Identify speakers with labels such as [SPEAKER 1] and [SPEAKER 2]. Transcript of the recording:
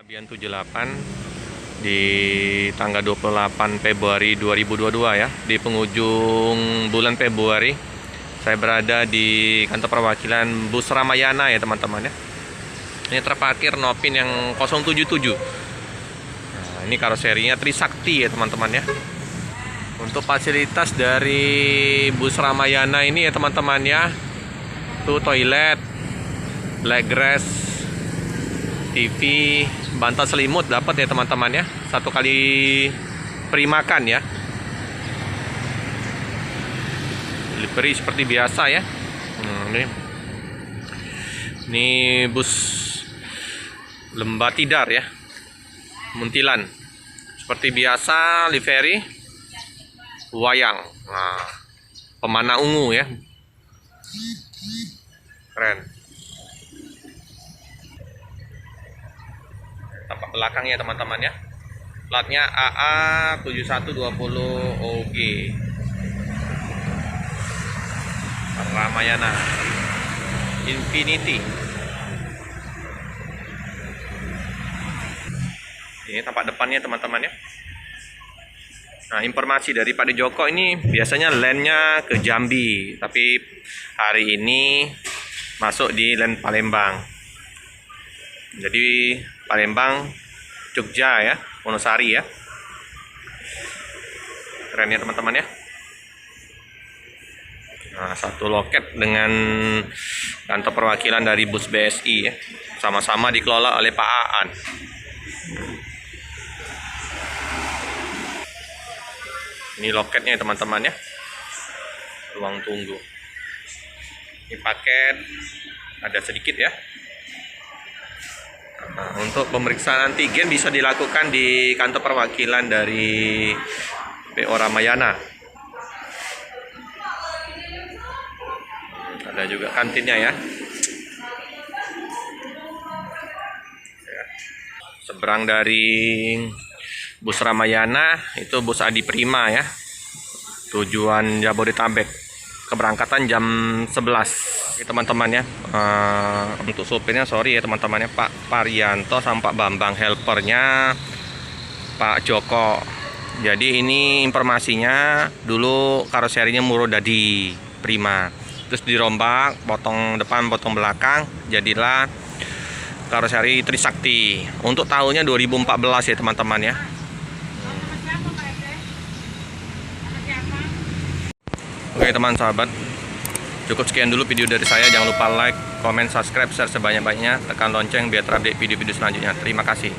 [SPEAKER 1] Fabian 78 di tanggal 28 Februari 2022 ya, di penghujung bulan Februari. Saya berada di kantor perwakilan Bus Ramayana ya teman-teman ya. Ini terparkir Novin yang 077. Nah, ini karoserinya Trisakti ya teman-teman ya. Untuk fasilitas dari Bus Ramayana ini ya teman-teman ya, tuh toilet, black grass, TV, bantal selimut dapat ya teman-teman ya, 1 kali free makan ya. Delivery seperti biasa ya. Ini bus Lembah Tidar ya, Muntilan. Seperti biasa livery wayang. Nah, pemana ungu ya, keren. Tampak belakangnya teman-teman ya, platnya AA7120OG Ramayana Infinity. Ini tampak depannya teman-teman ya. Nah, informasi dari Pak Joko ini biasanya landnya ke Jambi, tapi hari ini masuk di land Palembang. Jadi Palembang, Jogja ya, Wonosari ya. Keren ya teman-teman ya. Nah, satu loket dengan kantor perwakilan dari bus BSI ya. Sama-sama dikelola oleh Pak Aan. Ini loketnya teman-teman ya. Ruang tunggu. Ini paket ada sedikit ya. Nah, untuk pemeriksaan antigen bisa dilakukan di kantor perwakilan dari PO Ramayana. Ada juga kantinnya ya. Seberang dari bus Ramayana itu bus Adi Prima ya. Tujuan Jabodetabek. Keberangkatan jam 11. Teman-teman ya, untuk sopirnya sorry ya teman-teman ya, Pak Parianto sama Pak Bambang, helpernya Pak Joko. Jadi ini informasinya, dulu karoserinya Murodadi Prima, terus dirombak, potong depan potong belakang, jadilah karoseri Trisakti. Untuk tahunnya 2014 ya teman-teman ya. Oke teman sahabat, cukup sekian dulu video dari saya. Jangan lupa like, comment, subscribe, share sebanyak-banyaknya. Tekan lonceng biar terupdate video-video selanjutnya. Terima kasih.